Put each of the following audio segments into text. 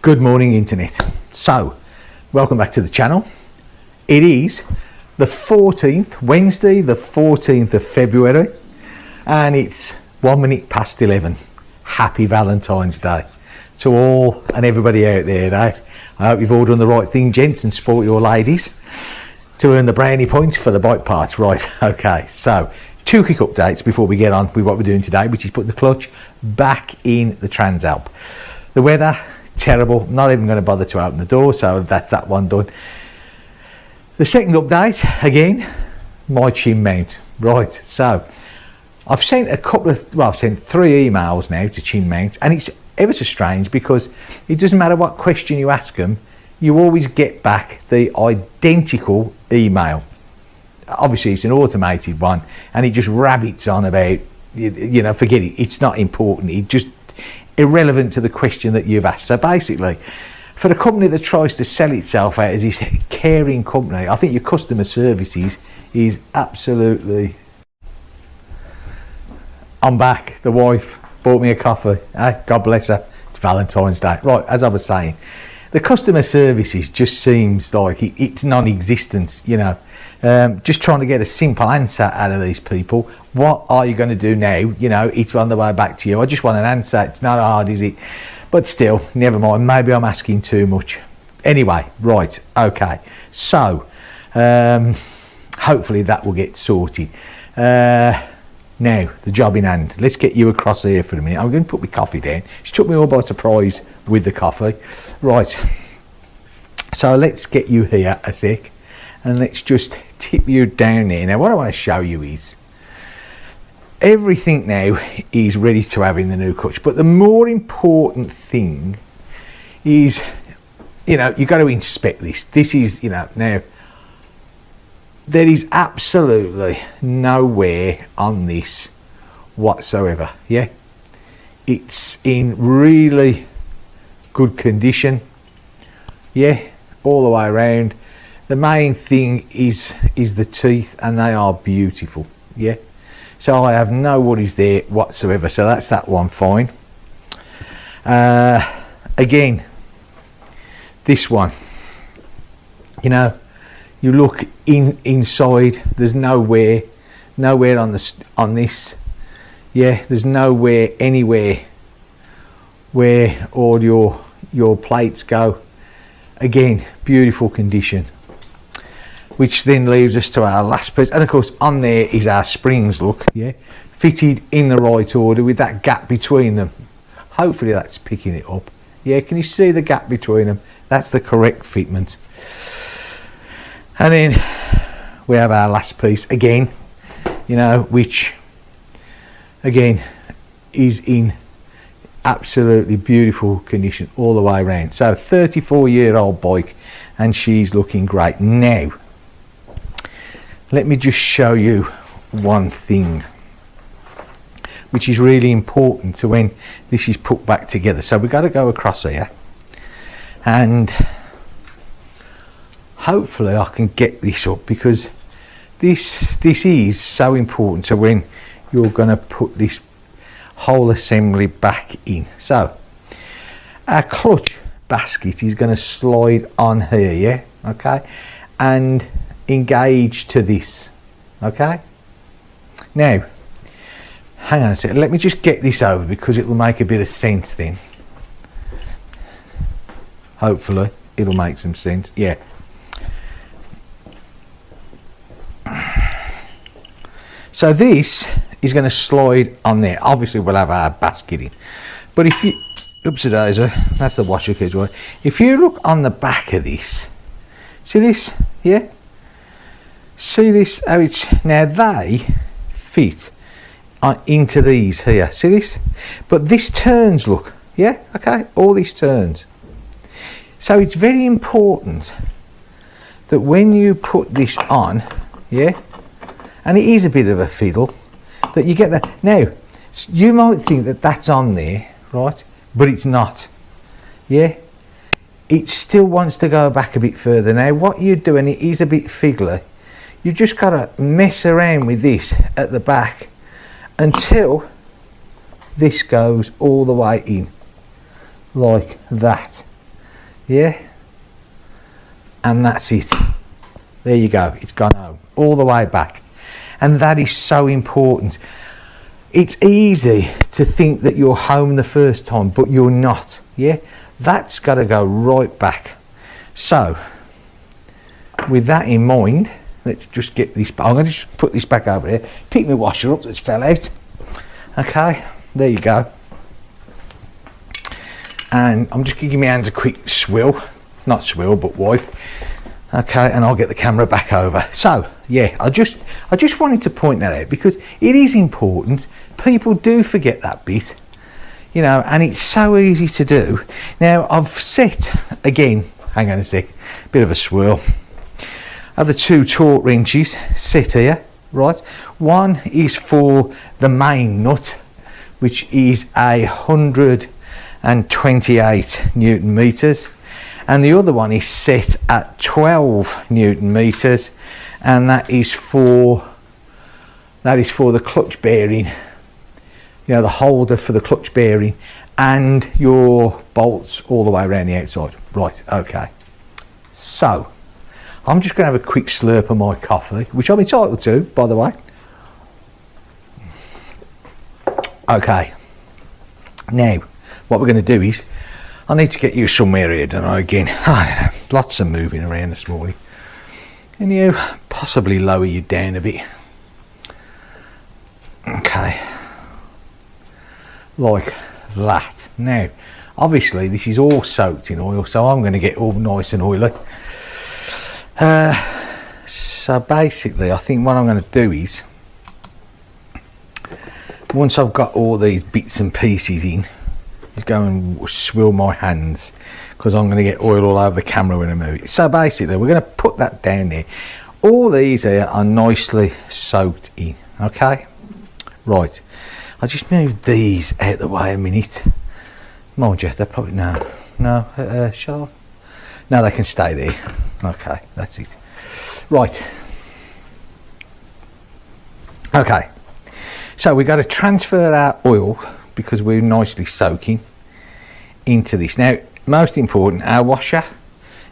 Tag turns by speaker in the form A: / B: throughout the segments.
A: Good morning, internet. So, welcome back to the channel. It is the 14th, Wednesday, the 14th of February, and it's 1 minute past 11. Happy Valentine's Day to all and everybody out there today. I hope you've all done the right thing, gents, and sport your ladies to earn the brownie points for the bike parts. Right, okay, so two quick updates before we get on with what we're doing today, which is putting the clutch back in the transalp. The weather, terrible, not even going to bother to open the door, so that's that one done. The second update, again, my chin mount. Right, so I've sent I've sent 3 emails now to chin mount, and it's ever so strange because it doesn't matter what question you ask them, you always get back the identical email. Obviously it's an automated one, and it just rabbits on about, you know, forget it, it's not important, it just irrelevant to the question that you've asked. So basically, for the company that tries to sell itself out as this caring company, I think your customer services is absolutely... I'm back. The wife bought me a coffee. God bless her. It's Valentine's Day. Right, as I was saying, the customer services just seems like it's non-existent, you know. Just trying to get a simple answer out of these people. What are you going to do now? You know, it's on the way back to you. I just want an answer. It's not hard, is it? But still, never mind. Maybe I'm asking too much. Anyway, right, okay. So, hopefully that will get sorted. Now, the job in hand. Let's get you across here for a minute. I'm going to put my coffee down. She took me all by surprise with the coffee. Right. So let's get you here a sec. And let's just tip you down there. Now, what I want to show you is everything now is ready to have in the new clutch. But the more important thing is, you know, you've got to inspect this. This is, you know, now, there is absolutely no wear on this whatsoever. Yeah, it's in really good condition. Yeah, all the way around. The main thing is the teeth, and they are beautiful. Yeah, so I have no worries there whatsoever. So that's that one fine. Again, this one, you know, you look inside, there's nowhere on this. Yeah, there's nowhere anywhere where all your plates go. Again, beautiful condition, which then leaves us to our last piece, and of course on there is our springs. Look, yeah, fitted in the right order with that gap between them. Hopefully that's picking it up. Yeah, can you see the gap between them? That's the correct fitment. And then we have our last piece again, you know, which again is in absolutely beautiful condition all the way around. So 34-year-old bike, and she's looking great. Now, let me just show you one thing which is really important to when this is put back together. So we've got to go across here, and hopefully I can get this up, because this is so important to when you're going to put this whole assembly back in. So our clutch basket is going to slide on here, yeah, okay, and engage to this. Okay, now hang on a second, let me just get this over, because it will make a bit of sense then. Hopefully it'll make some sense. Yeah, so this is going to slide on there. Obviously we'll have our basket in, but if you, oops-a-daisy, that's the washer kids one. If you look on the back of this, see this, yeah, see this, how it's, now they fit into these here, see this, but this turns, look, yeah, okay, all these turns. So it's very important that when you put this on, yeah, and it is a bit of a fiddle, that you get that. Now, you might think that that's on there, right, but it's not. Yeah, it still wants to go back a bit further. Now what you're doing, it is a bit fiddly, you just got to mess around with this at the back until this goes all the way in like that. yeah, and that's it. There you go, it's gone home all the way back. And that is so important. It's easy to think that you're home the first time, but you're not, yeah. That's got to go right back. So with that in mind, let's just get this, I'm going to just put this back over here, pick my washer up that's fell out. Okay, there you go. And I'm just giving my hands a quick swill, not swill but wipe. Okay, and I'll get the camera back over. So yeah, I just wanted to point that out because it is important. People do forget that bit, you know, and it's so easy to do. Now I've set, again, hang on a sec, bit of a swirl, of the 2 torque wrenches set here, right? One is for the main nut, which is 128 Newton meters, and the other one is set at 12 Newton meters, and that is for the clutch bearing, you know, the holder for the clutch bearing and your bolts all the way around the outside. Right, okay, so I'm just going to have a quick slurp of my coffee, which I'm entitled to, by the way. Okay, now what we're going to do is, I need to get you somewhere here, don't I? Again, I don't know, lots of moving around this morning. Can you possibly lower you down a bit? Okay, like that. Now, obviously this is all soaked in oil, so I'm going to get all nice and oily. So basically, I think what I'm going to do is, once I've got all these bits and pieces in, is go and swill my hands, because I'm going to get oil all over the camera when I move it. So basically, we're going to put that down there. All these here are nicely soaked in. Okay, right. I'll just move these out the way a minute. Mind you, they're probably no. Shall I? No, they can stay there. Okay, that's it. Right. Okay. So we've got to transfer our oil, because we're nicely soaking, into this. Now, most important, our washer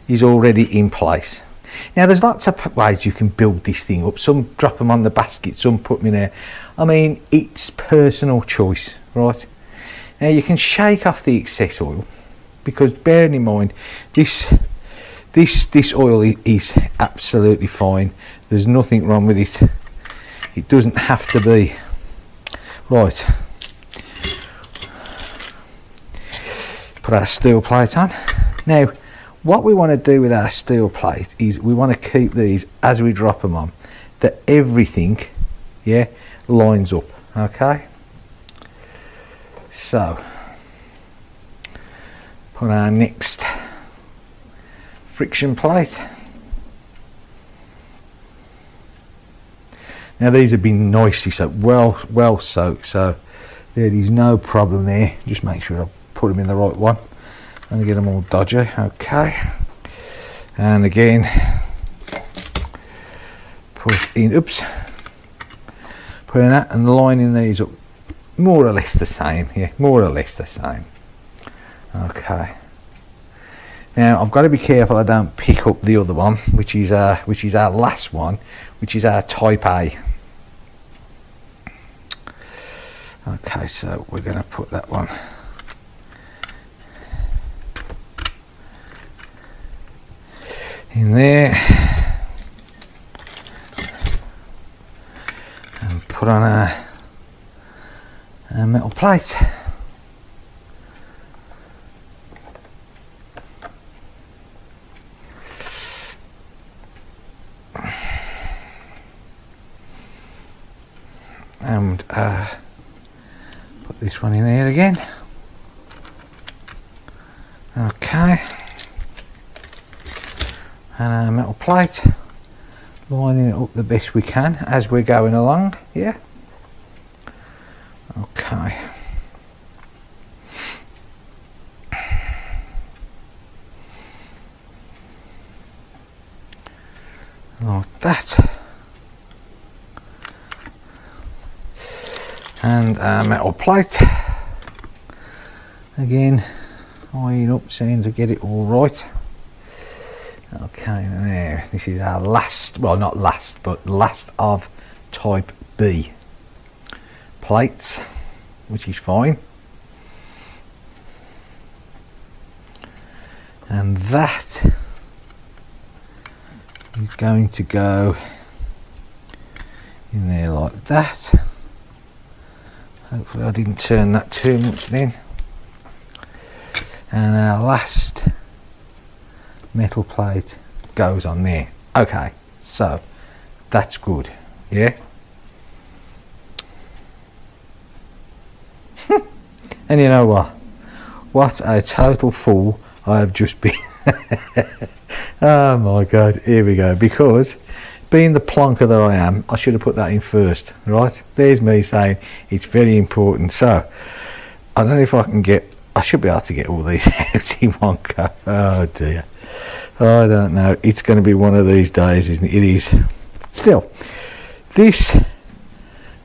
A: is already in place. Now, there's lots of ways you can build this thing up. Some drop them on the basket, some put them in there. I mean, it's personal choice, right? Now, you can shake off the excess oil, because bearing in mind, this oil is absolutely fine. There's nothing wrong with it. It doesn't have to be. Right. Put our steel plate on. Now, what we want to do with our steel plate is we want to keep these, as we drop them on, that everything, yeah, lines up. Okay. So, put our next friction plate. Now these have been nicely soaked, well soaked, so there is no problem there. Just make sure I put them in the right one. I'm going to get them all dodgy. Okay, and again, put in, putting that and lining these up more or less the same. Yeah, more or less the same. Okay. Now I've got to be careful I don't pick up the other one, which is our last one, which is our type A. Okay, so we're going to put that one in there and put on our metal plate. And put this one in here again. Okay, and our metal plate, lining it up the best we can as we're going along. Yeah. Okay. Like that. And our metal plate again, Tying up soon to get it all right. Okay, now this is our last, well not last, but last of type B plates, which is fine. And that is going to go in there like that. Hopefully I didn't turn that too much then. And our last metal plate goes on there. Okay, so that's good, yeah. And you know what a total fool I have just been. Oh my god, here we go. Because being the plonker that I am, I should have put that in first, right? There's me saying it's very important. So I don't know if I can get, I should be able to get all these out in one go. Oh dear, I don't know. It's going to be one of these days, isn't it? It is. Still, this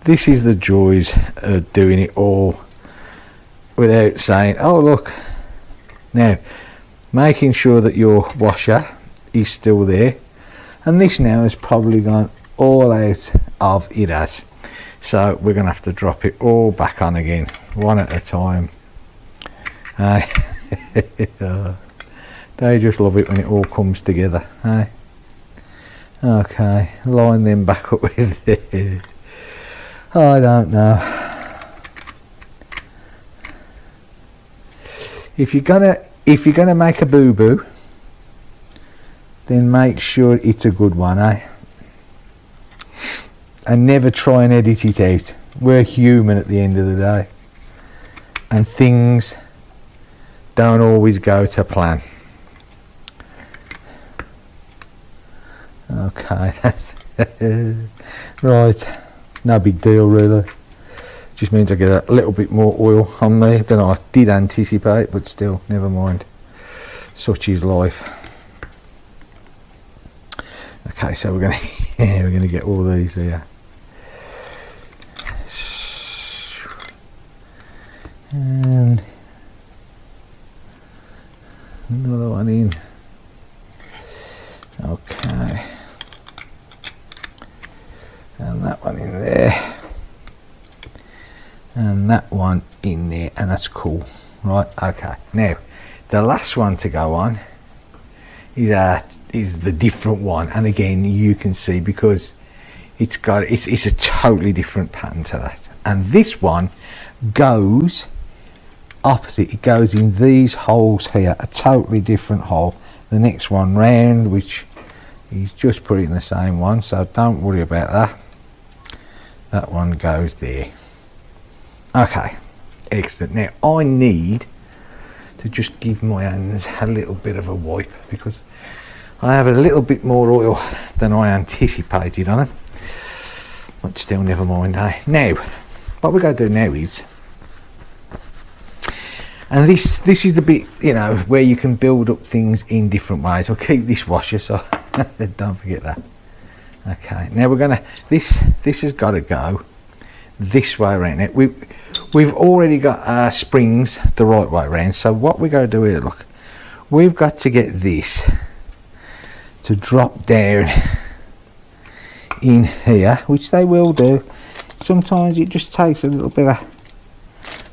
A: is the joys of doing it all without saying, oh look. Now, making sure that your washer is still there, and this now has probably gone all out of it has. So we're going to have to drop it all back on again, one at a time. They just love it when it all comes together. Okay, line them back up with it. I don't know. If you're gonna make a boo-boo, then make sure it's a good one, and never try and edit it out. We're human at the end of the day, and things don't always go to plan. Okay, that's right. No big deal really. Just means I get a little bit more oil on me than I did anticipate, but still, never mind. Such is life. Okay, so we're gonna get all these here. And another one in. Okay. And that one in there. And that one in there, and that's cool, right? Okay, now the last one to go on is the different one, and again you can see because it's a totally different pattern to that, and this one goes opposite. It goes in these holes here, a totally different hole. The next one round, which he's just put in the same one, so don't worry about that. That one goes there. Okay, excellent. Now I need to just give my hands a little bit of a wipe because I have a little bit more oil than I anticipated on it. But still, never mind. Now, what we're going to do now is, and this is the bit, you know, where you can build up things in different ways. I'll keep this washer, so don't forget that. Okay, now we're gonna, this has got to go this way around it. We've already got our springs the right way around, so what we're going to do here, look, we've got to get this to drop down in here, which they will do. Sometimes it just takes a little bit of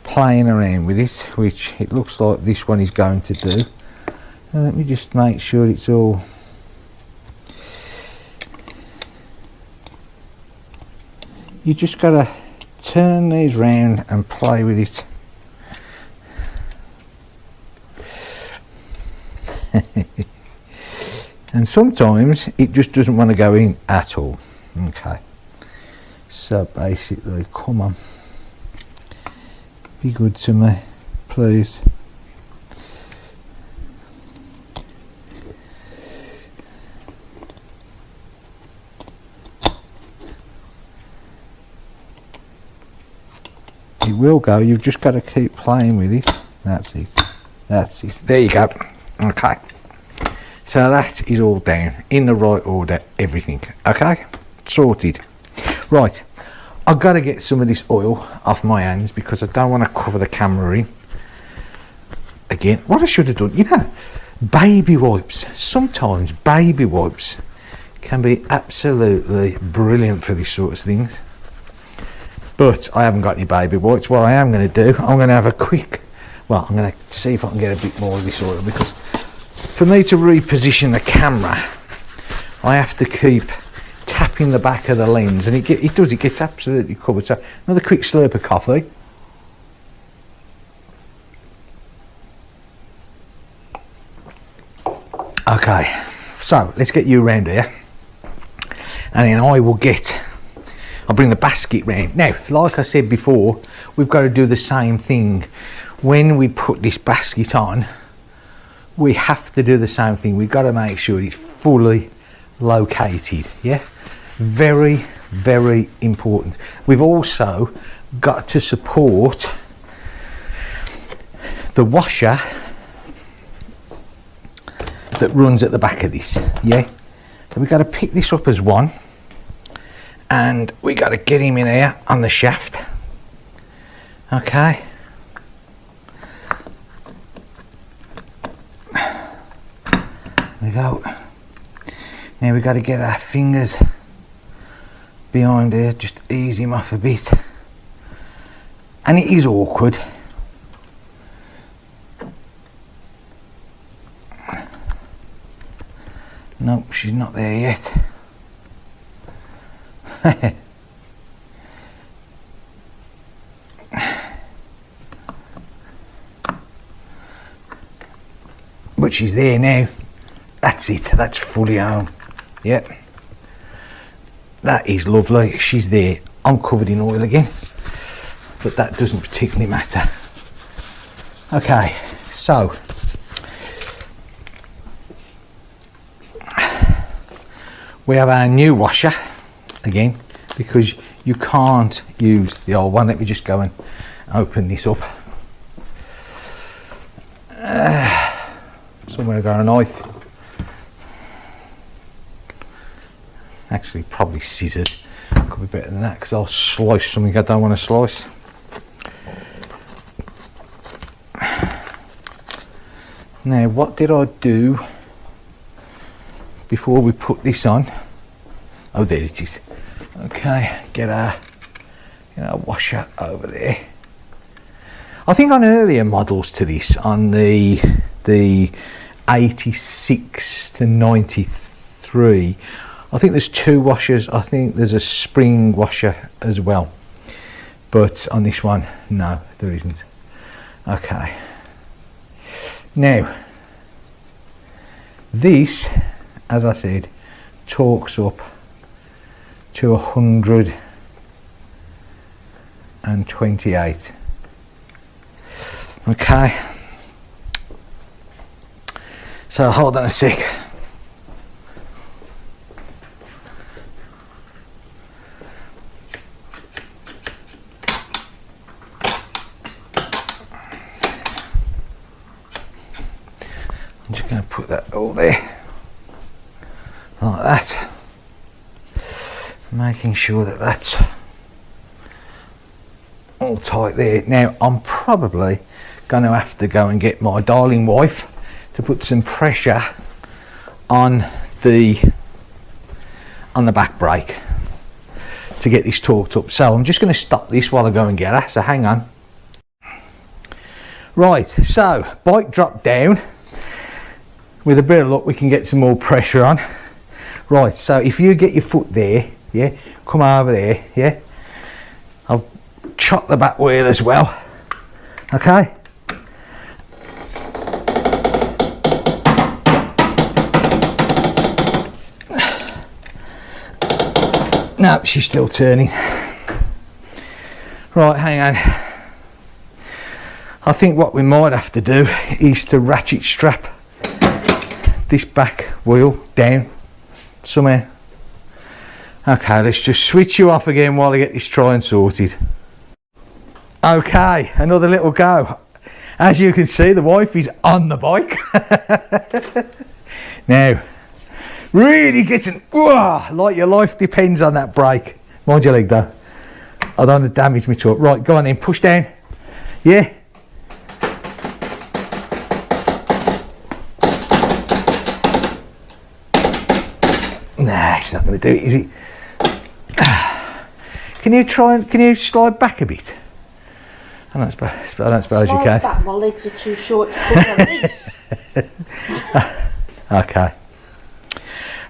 A: playing around with it, which it looks like this one is going to do. And let me just make sure it's all you just gotta turn these round and play with it. And sometimes it just doesn't want to go in at all. Okay, so basically, come on, be good to me, please. It will go, you've just got to keep playing with it. That's it. That's it. There you go. Okay. So that is all down in the right order, everything. Okay? Sorted. Right. I've got to get some of this oil off my hands because I don't want to cover the camera in. again, what I should have done, you know, baby wipes. Sometimes baby wipes can be absolutely brilliant for these sorts of things. But I haven't got any baby wipes. What I am going to do, I'm going to have a quick, well, I'm going to see if I can get a bit more of this oil, because for me to reposition the camera, I have to keep tapping the back of the lens, and it gets absolutely covered. So another quick slurp of coffee. Okay, so let's get you around here, and then I'll bring the basket round. Now, like I said before, we've got to do the same thing. When we put this basket on, we have to do the same thing. We've got to make sure it's fully located, yeah? Very, very important. We've also got to support the washer that runs at the back of this, yeah? So we've got to pick this up as one, and we got to get him in here on the shaft. Okay. There we go. Now we got to get our fingers behind here, just ease him off a bit. And it is awkward. Nope, she's not there yet. But she's there now. That's it, that's fully on. Yep. That is lovely, she's there. I'm covered in oil again, but that doesn't particularly matter. Okay, so we have our new washer again, because you can't use the old one. Let me just go and open this up. Somewhere I got a knife. Actually, probably scissors. Could be better than that, because I'll slice something I don't want to slice. Now, what did I do before we put this on? Oh, there it is. Okay, get our washer over there. I think on earlier models to this, on the 86 to 93, I think there's two washers. I think there's a spring washer as well, but on this one, no, there isn't. Okay. Now, this, as I said, torques up to 128. Okay. So hold on a sec. I'm just going to put that all there, like that, making sure that that's all tight there. Now I'm probably going to have to go and get my darling wife to put some pressure on the back brake to get this torqued up. So I'm just going to stop this while I go and get her, so hang on. Right, so bike dropped down. With a bit of luck we can get some more pressure on. Right, so if you get your foot there, yeah, come over there, yeah, I'll chop the back wheel as well, okay. No, she's still turning. Right, hang on. I think what we might have to do is to ratchet strap this back wheel down somewhere. Okay, let's just switch you off again while I get this trying sorted. Okay, another little go. As you can see, the wife is on the bike. Now, really getting, like your life depends on that brake. Mind your leg though. I don't want to damage my truck. Right, go on then, push down. Yeah. It's not going to do it, is it? Can you slide back a bit? I don't suppose you can.
B: Back, my legs are too short to put on this.
A: Okay.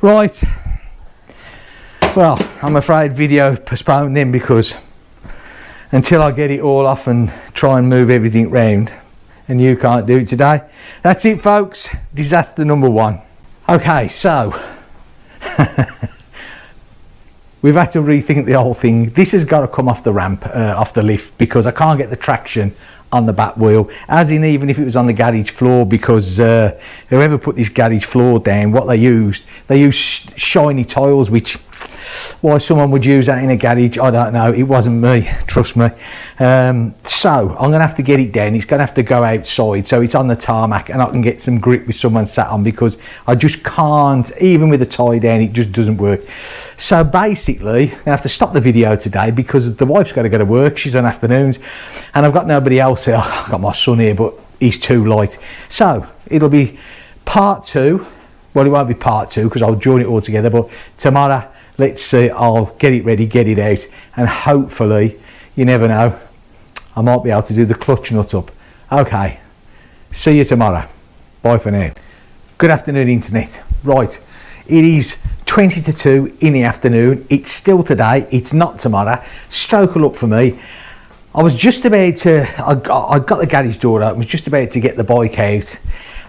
A: Right. Well, I'm afraid video postponed then, because until I get it all off and try and move everything round, and you can't do it today. That's it, folks. Disaster number 1. Okay, so we've had to rethink the whole thing. This has got to come off the ramp, off the lift, because I can't get the traction on the back wheel, as in even if it was on the garage floor, because whoever put this garage floor down, what they used shiny tiles, which, why someone would use that in a garage, I don't know. It wasn't me, trust me. So I'm going to have to get it down. It's going to have to go outside, so it's on the tarmac and I can get some grip with someone sat on, because I just can't, even with a tie down, it just doesn't work. So basically, I'm going to have to stop the video today, because the wife's got to go to work. She's on afternoons, and I've got nobody else here. I've got my son here, but he's too light. So it'll be part 2. Well, it won't be part 2, because I'll join it all together, but tomorrow, let's see, I'll get it ready, get it out, and hopefully, you never know, I might be able to do the clutch nut up. Okay, see you tomorrow. Bye for now. Good afternoon, internet. Right, it is 20 to 2 in the afternoon. It's still today, it's not tomorrow. Stroke a look for me. I was just about to, I got the garage door open, was just about to get the bike out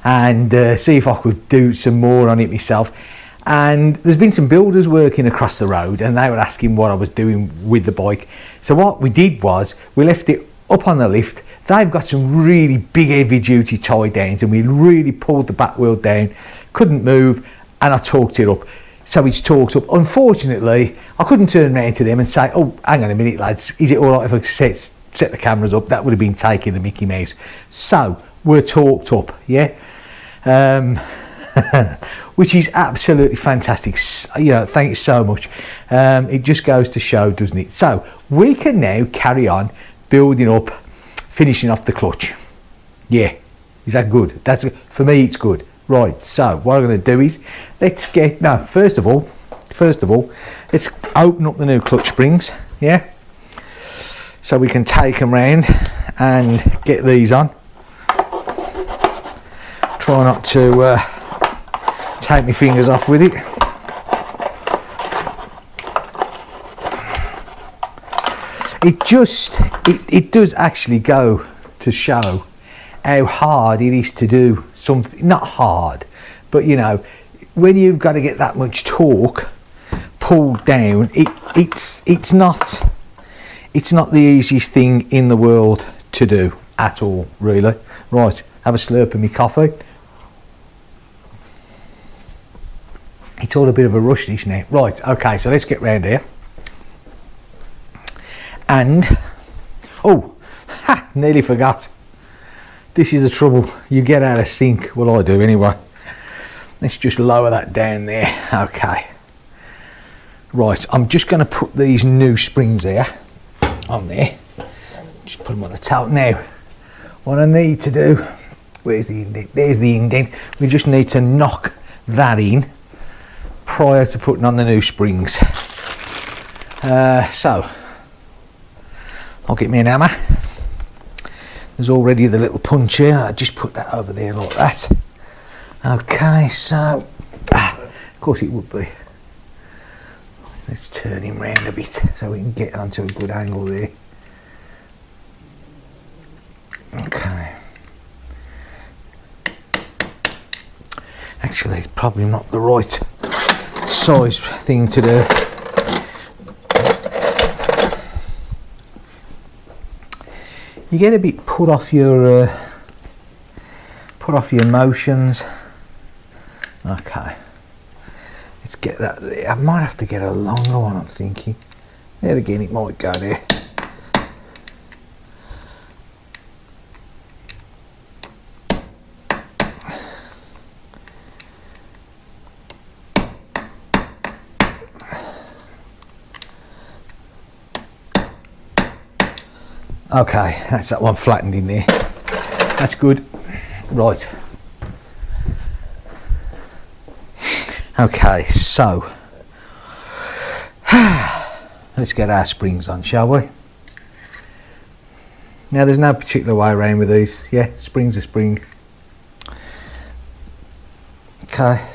A: and see if I could do some more on it myself. And there's been some builders working across the road, and they were asking what I was doing with the bike. So what we did was, we left it up on the lift. They've got some really big heavy duty tie downs, and we really pulled the back wheel down, couldn't move, and I torqued it up. So it's torqued up. Unfortunately, I couldn't turn around to them and say, oh, hang on a minute, lads, is it all right if I set the cameras up? That would have been taking the Mickey Mouse. So we're torqued up, yeah? Which is absolutely fantastic. You know, thank you so much. It just goes to show, doesn't it? So we can now carry on building up, finishing off the clutch. Yeah, is that good? That's, for me, it's good. Right, so what I'm going to do is, first of all, let's open up the new clutch springs, yeah? So we can take them round and get these on. Try not to take my fingers off with it. It does actually go to show how hard it is to do something. Not hard, but you know, when you've got to get that much torque pulled down, it's not the easiest thing in the world to do at all, really. Right, have a slurp of my coffee. It's all a bit of a rush this now. Right, okay, so let's get round here. And, oh, nearly forgot. This is the trouble. You get out of sync. Well, I do anyway. Let's just lower that down there. Okay. Right, I'm just going to put these new springs here on there. Just put them on the top. Now, what I need to do, where's the indent? There's the indent. We just need to knock that in prior to putting on the new springs. So I'll get me an hammer. There's already the little punch here. I just put that over there like that. Okay, so of course it would be. Let's turn him round a bit so we can get onto a good angle there. Okay. Actually, it's probably not the right size thing to do. You get a bit put off your motions. Okay, let's get that there. I might have to get a longer one, I'm thinking. There again, it might go there. Okay, that's that one flattened in there. That's good. Right. Okay, so let's get our springs on, shall we? Now there's no particular way around with these. Yeah, spring's a spring. Okay.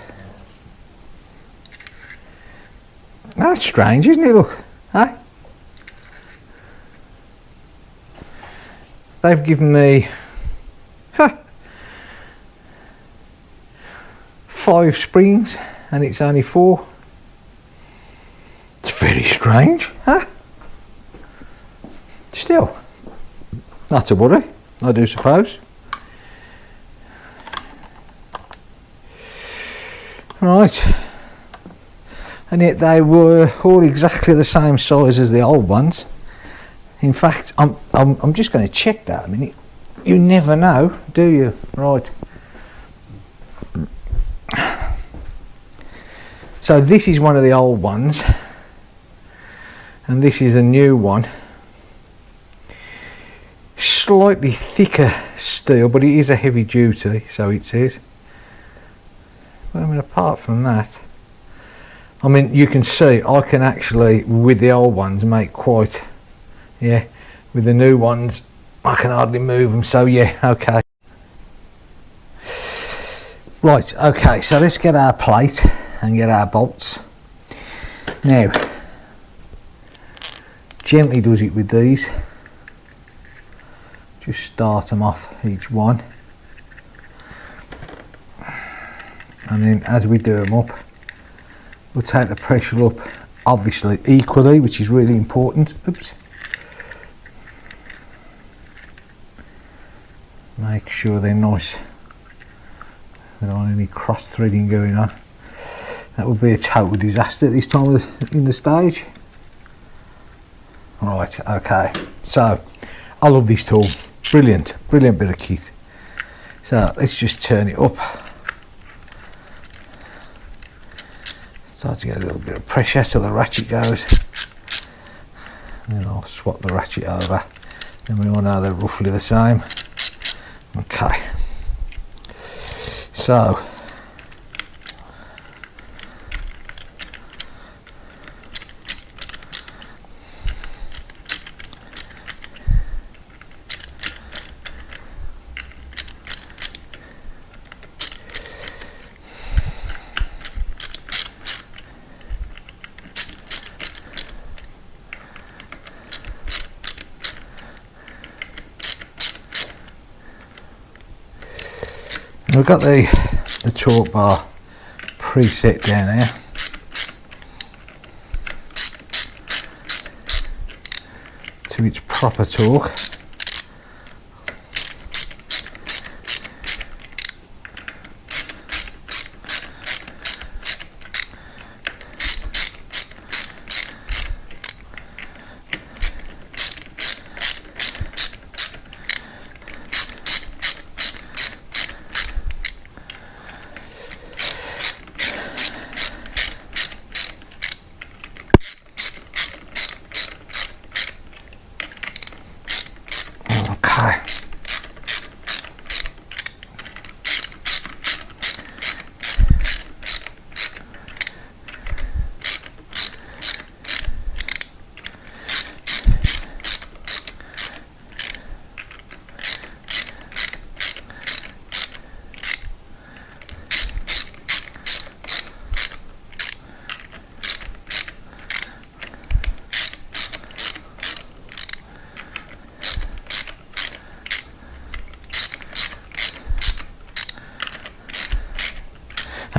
A: That's strange, isn't it? Look, hey? They've given me 5 springs and it's only 4. It's very strange, huh? Still, not to worry, I do suppose. Right. And yet they were all exactly the same size as the old ones. In fact, I'm just going to check that a minute. You never know, do you? Right. So this is one of the old ones, and this is a new one. Slightly thicker steel, but it is a heavy duty, so it says. But I mean, apart from that, I mean, you can see I can actually, with the old ones, make quite, yeah, with the new ones, I can hardly move them, so yeah, okay. Right, okay, so let's get our plate and get our bolts. Now, gently does it with these. Just start them off, each one. And then as we do them up, we'll take the pressure up, obviously equally, which is really important. Oops. Make sure they're nice. There aren't any cross threading going on. That would be a total disaster at this time in the stage. Right, okay. So, I love this tool. Brilliant, brilliant bit of kit. So, let's just turn it up. Start to get a little bit of pressure so the ratchet goes. And then I'll swap the ratchet over. Then we all know they're roughly the same. Okay. So, we've got the torque bar preset down here. To its proper torque.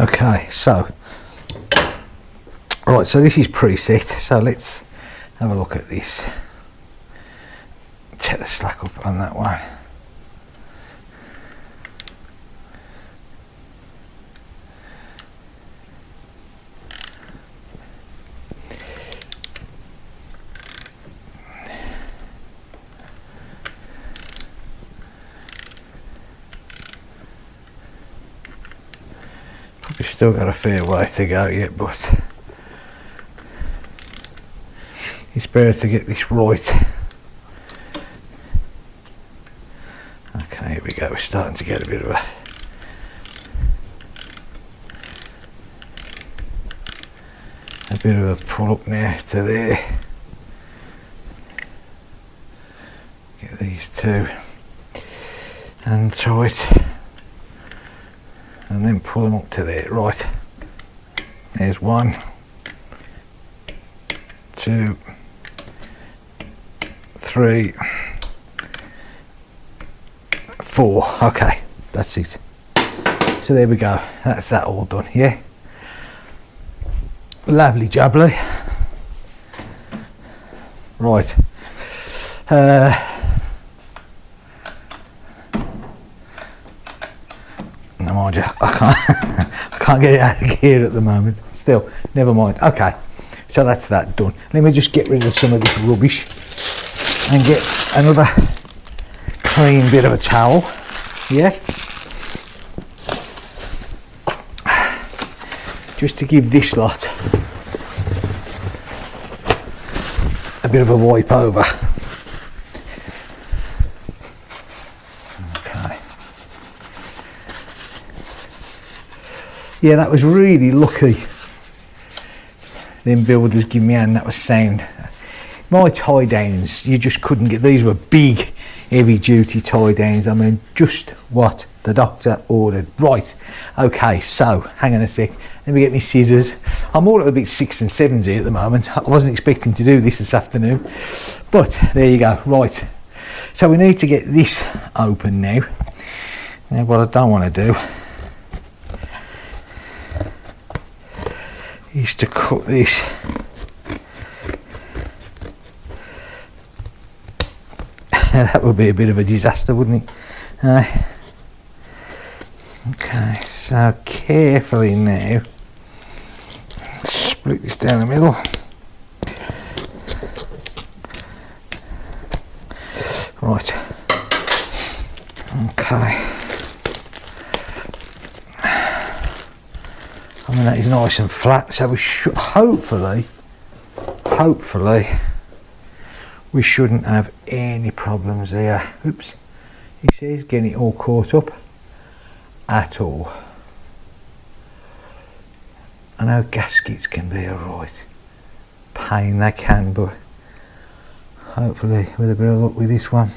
A: Okay, so right, so this is preset, so let's have a look at this. Check the slack up on that one. Still got a fair way to go yet, but it's better to get this right. Okay, here we go, we're starting to get a bit of a pull up now to there. 2, and throw it, and then pull them up to there. Right, there's 1, 2, 3, 4. Okay, that's it. So there we go, that's that all done. Yeah, lovely jubbly. Right, no, mind you, I can't get it out of gear at the moment. Still, never mind. Okay, so that's that done. Let me just get rid of some of this rubbish and get another clean bit of a towel. Yeah, just to give this lot a bit of a wipe over. Okay. Yeah, that was really lucky. Them builders give me a hand, that was sound. My tie downs, you just couldn't get, these were big, heavy duty tie downs. I mean, just what the doctor ordered. Right, okay, so hang on a sec, let me get my scissors. I'm all at a bit 6 and 7s here at the moment. I wasn't expecting to do this afternoon, but there you go. Right, so we need to get this open now. Now what I don't want to do is to cut this that would be a bit of a disaster, wouldn't it? Okay, so carefully now split this down the middle. Right, okay, I mean that is nice and flat, so we should hopefully we shouldn't have any problems here. Oops, he says getting it all caught up at all. I know gaskets can be a right pain, they can, but hopefully with a bit of luck with this one.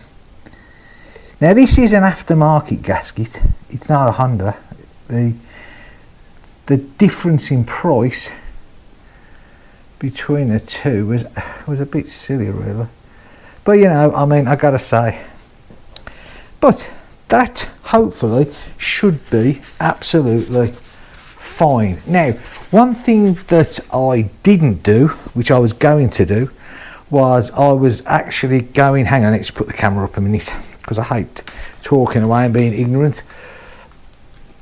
A: Now this is an aftermarket gasket, it's not a Honda. The difference in price between the two was a bit silly really, but you know, I mean, I gotta say, but that hopefully should be absolutely fine. Now one thing that I didn't do, which I was going to do, was I was actually going, hang on, let's put the camera up a minute because I hate talking away and being ignorant.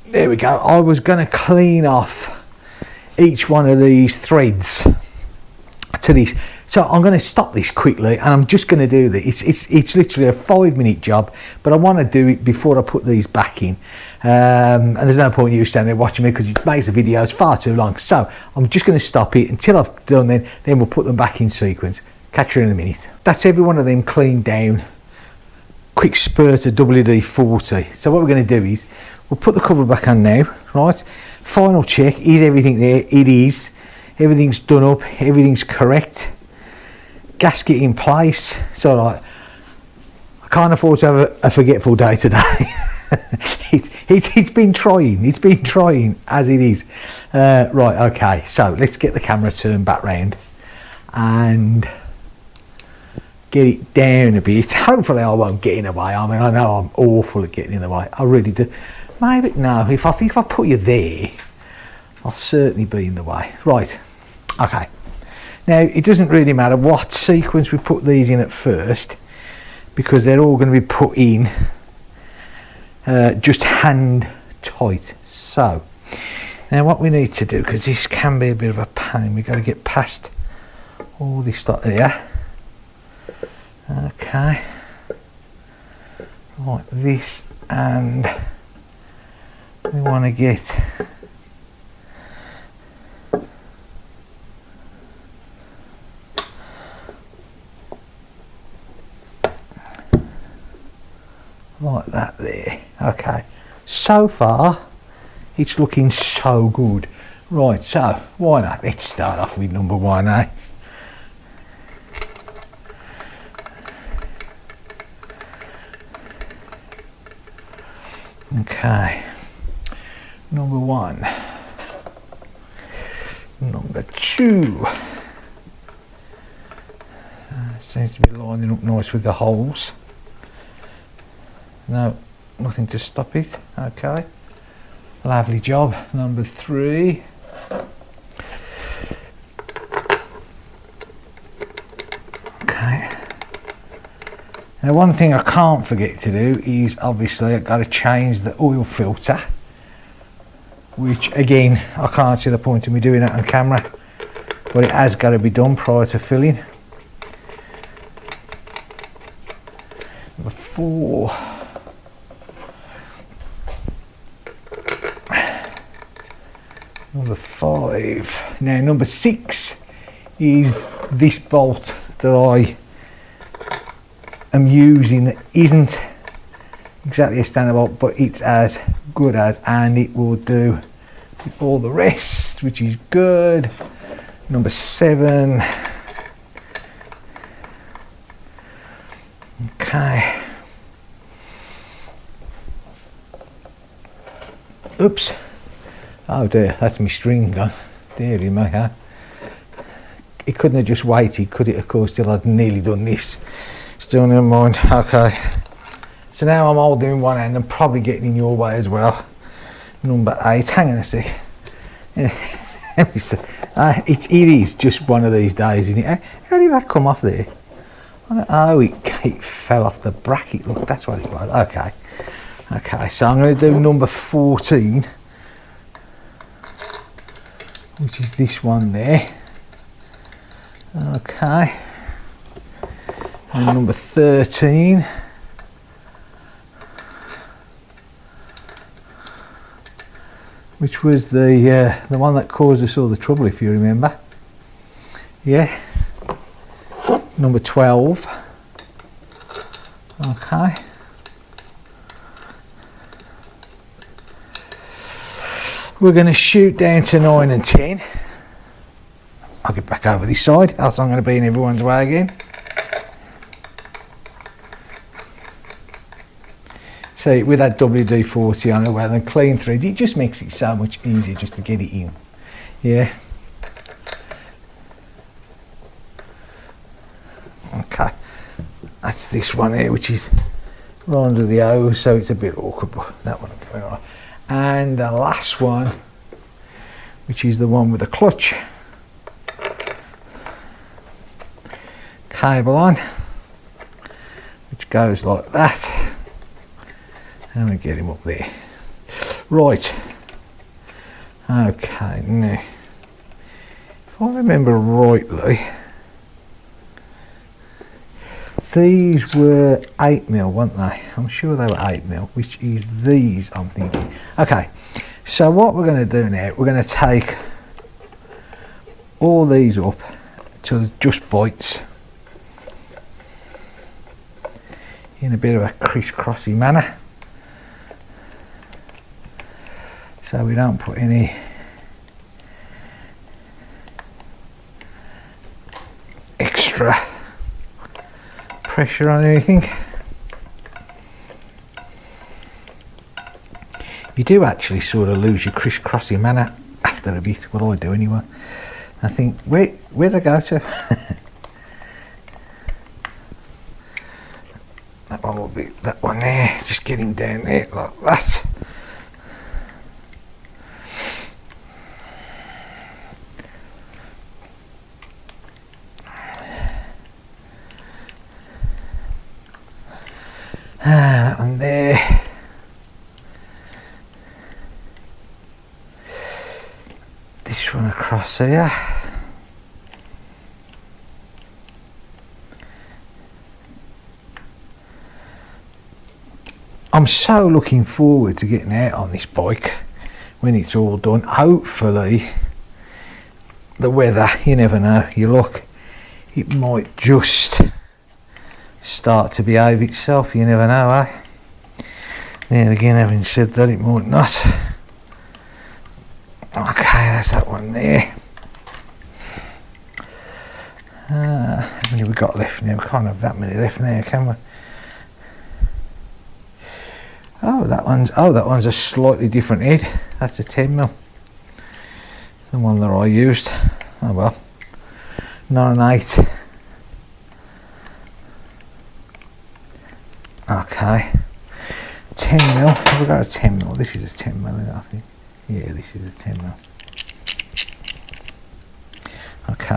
A: There we go. I was going to clean off each one of these threads to this, so I'm going to stop this quickly and I'm just going to do this. It's literally a 5-minute job, but I want to do it before I put these back in, and there's no point you standing there watching me because it makes the videos far too long. So I'm just going to stop it until I've done then we'll put them back in sequence. Catch you in a minute. That's every one of them cleaned down. Quick spurt of WD-40. So what we're going to do is we'll put the cover back on now, right? Final check, is everything there? It is. Everything's done up, everything's correct. Gasket in place. So like, I can't afford to have a forgetful day today. It's been trying as it is. Right, okay, so let's get the camera turned back round and get it down a bit. Hopefully I won't get in the way. I mean, I know I'm awful at getting in the way. I really do. Maybe, no, if I put you there, I'll certainly be in the way. Right, okay. Now, it doesn't really matter what sequence we put these in at first, because they're all going to be put in just hand tight. So, now what we need to do, because this can be a bit of a pain, we've got to get past all this stuff here. Okay, like this, and we want to get like that there. Okay, so far it's looking so good. Right, so why not, let's start off with number 1, eh? Okay, number 1, number 2. Seems to be lining up nice with the holes. No, nothing to stop it. Okay, lovely job. Number 3. Okay. Now, one thing I can't forget to do is obviously I've got to change the oil filter, which again I can't see the point of me doing that on camera, but it has got to be done prior to filling. Number 4. Number 5. Now number 6 is this bolt that I am using that isn't exactly a standard bolt, but it's as good as, and it will do all the rest, which is good. Number 7. Okay. Oops. Oh dear, that's my string gone. Deary me, huh? It couldn't have just waited, could it, of course, till I'd nearly done this. Still never mind. Okay. So now I'm holding in one hand and probably getting in your way as well. Number 8. Hang on a sec. It is just one of these days, isn't it? How did that come off there? Oh, it fell off the bracket. Look, that's what it was. Okay. Okay, so I'm going to do number 14, which is this one there. Okay. And number 13. Which was the one that caused us all the trouble, if you remember. Yeah. Number 12. Okay. We're going to shoot down to 9 and 10. I'll get back over this side, else I'm going to be in everyone's way again. See, with that WD-40 on it, well, and clean threads, it just makes it so much easier just to get it in. Yeah. Okay. That's this one here, which is right under the hose, so it's a bit awkward, but that one will go on. And the last one, which is the one with the clutch. Cable on, which goes like that. And we get him up there. Right. Okay, now, if I remember rightly, these were 8mm, weren't they? I'm sure they were 8mm, which is these, I'm thinking. Okay, so what we're going to do now, we're going to take all these up to just bites in a bit of a criss-crossy manner, so we don't put any extra pressure on anything. You do actually sort of lose your criss-crossy manner after a bit. Well, I do anyway. I think, where'd I go to? That one will be that one there. Just get him down there like that. That one there. This one across here. I'm so looking forward to getting out on this bike when it's all done. Hopefully the weather, you never know, you look, it might just start to behave itself, you never know, eh? Then again, having said that, it might not. Okay, that's that one there. How many we got left now? We can't have that many left there, can we? Oh, that one's a slightly different head. That's a 10mm. The one that I used. Oh well. Not an 8. Okay. 10mm. Have we got a 10mm? This is a 10mm, I think. Yeah, this is a 10mm. Okay.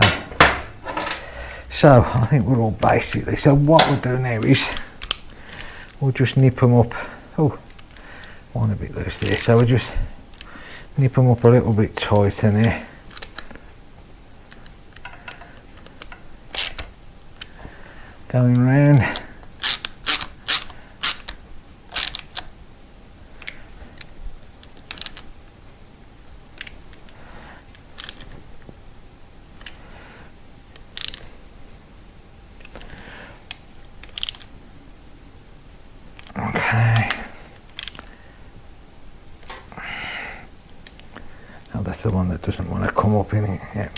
A: So I think we're all basically. So what we'll do now is we'll just nip them up. Oh, one a bit loose there. So we'll just nip them up a little bit tighter there. Going round. Okay. Oh, that's the one that doesn't want to come up in it. Yeah.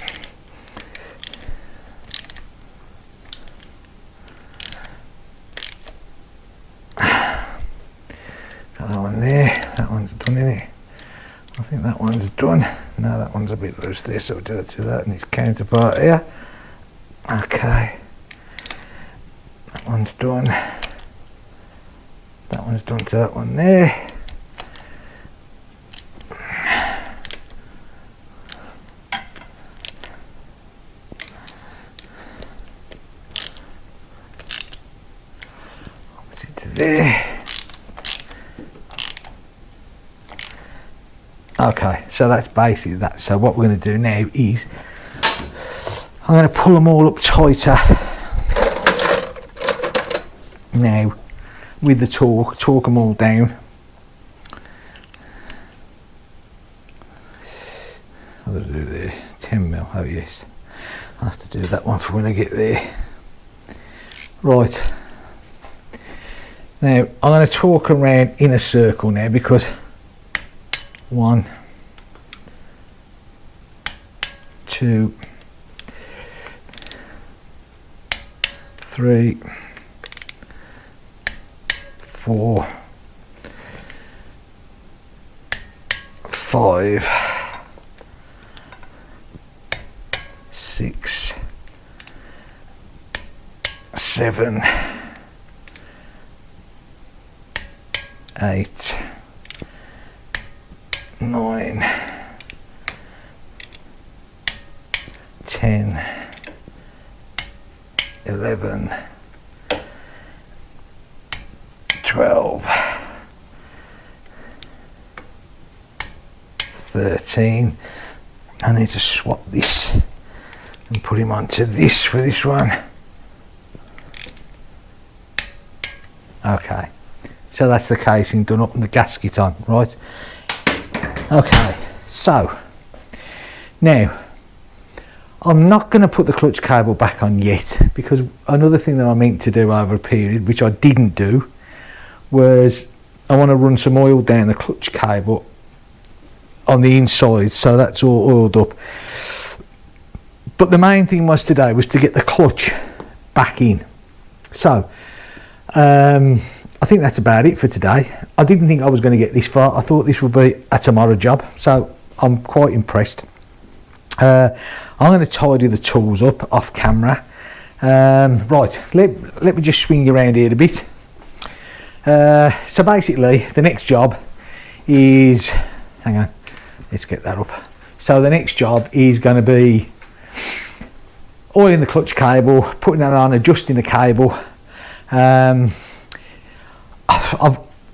A: That one there, that one's done in it. I think that one's done. No, that one's a bit loose there, so we'll do that and its counterpart here. Okay. That one's done. That one's done to that one there. Opposite to there. Okay, so that's basically that. So what we're going to do now is I'm going to pull them all up tighter now with the torque them all down. I'll do there, 10mm, oh yes, I have to do that one for when I get there. Right, now I'm going to torque around in a circle now because 1, 2, 3, 4, 5, 6, 7, 8, 9, 10, 11, 12, 13. I need to swap this and put him onto this for this one. Okay, so that's the casing done up and the gasket on, right? Okay, so now I'm not going to put the clutch cable back on yet, because another thing that I meant to do over a period, which I didn't do, was I want to run some oil down the clutch cable on the inside, so that's all oiled up. But the main thing was today was to get the clutch back in. So I think that's about it for today. I didn't think I was going to get this far. I thought this would be a tomorrow job, so I'm quite impressed. I'm going to tidy the tools up off camera. Right, let me just swing you around here a bit. So basically the next job is, hang on, let's get that up. So the next job is going to be oiling the clutch cable, putting that on, adjusting the cable.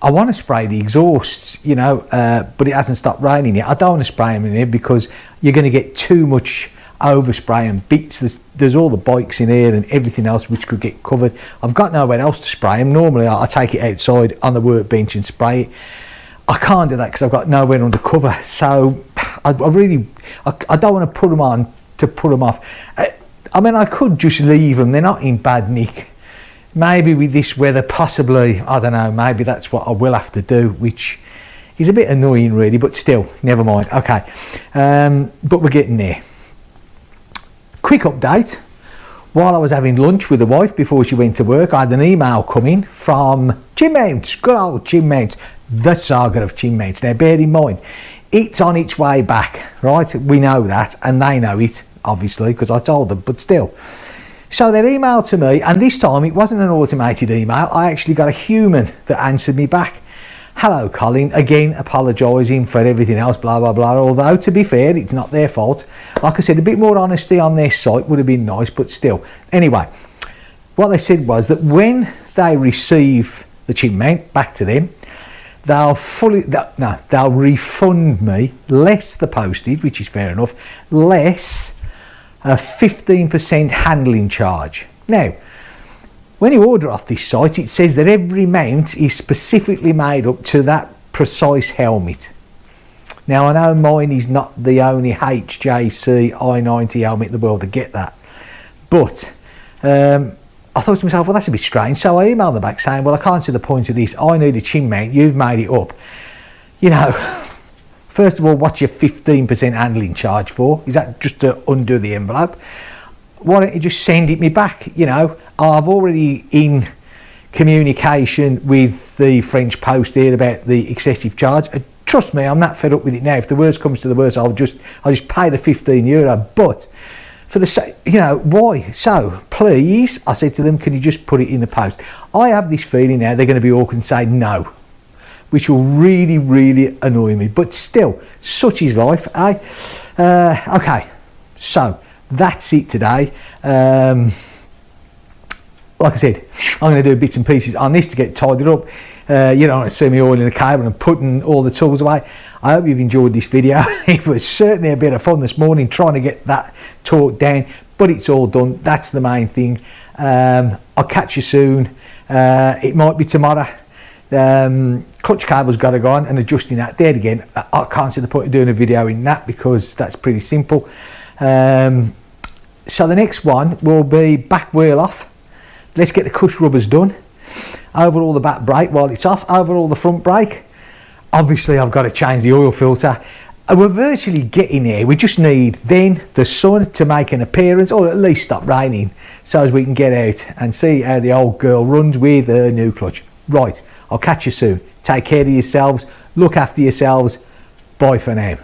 A: I want to spray the exhausts, you know, but it hasn't stopped raining yet. I don't want to spray them in here because you're going to get too much overspray and bits. There's all the bikes in here and everything else which could get covered. I've got nowhere else to spray them. Normally I take it outside on the workbench and spray it. I can't do that because I've got nowhere under cover. So I don't want to put them on to put them off. I mean, I could just leave them. They're not in bad nick. Maybe with this weather, possibly, I don't know, maybe that's what I will have to do, which is a bit annoying really, but still, never mind. Okay, but we're getting there. Quick update. While I was having lunch with the wife before she went to work, I had an email coming from Jim Mounts, good old Jim Mounts. the saga of chin mounts. Now bear in mind, it's on its way back, right? We know that, and they know it, obviously, because I told them, but still. So they emailed to me, and this time it wasn't an automated email. I actually got a human that answered me back. Hello, Colin. Again, apologising for everything else, blah, blah, blah. Although, to be fair, it's not their fault. Like I said, a bit more honesty on their site would have been nice, but still. Anyway, what they said was that when they receive the chin mount back to them, they'll refund me less the postage, which is fair enough, less a 15% handling charge. Now, when you order off this site, it says that every mount is specifically made up to that precise helmet. Now, I know mine is not the only HJC I-90 helmet in the world to get that, but I thought to myself, well, that's a bit strange. So I emailed them back saying, well, I can't see the point of this. I need a chin mount. You've made it up. You know, first of all, what's your 15% handling charge for? Is that just to undo the envelope? Why don't you just send it me back? You know, I've already in communication with the French Post here about the excessive charge. Trust me, I'm not fed up with it now. If the worst comes to the worst, I'll just pay the €15. But for the sake, you know, why? So please, I said to them, can you just put it in the post? I have this feeling now they're going to be awkward and say no, which will really, really annoy me. But still, such is life, eh? Okay, so that's it today. Like I said, I'm going to do bits and pieces on this to get tidied up. You don't want to see me oiling the cable and putting all the tools away. I hope you've enjoyed this video. It was certainly a bit of fun this morning trying to get that torque down, but it's all done. That's the main thing. I'll catch you soon. It might be tomorrow. Clutch cable's got to go on and adjusting that. There again, I can't see the point of doing a video in that because that's pretty simple. So the next one will be back wheel off. Let's get the cush rubbers done. Overall the back brake while it's off. Overall the front brake. Obviously I've got to change the oil filter. We're virtually getting there. We just need then the sun to make an appearance, or at least stop raining, so as we can get out and see how the old girl runs with her new clutch. Right, I'll catch you soon. Take care of yourselves. Look after yourselves. Bye for now.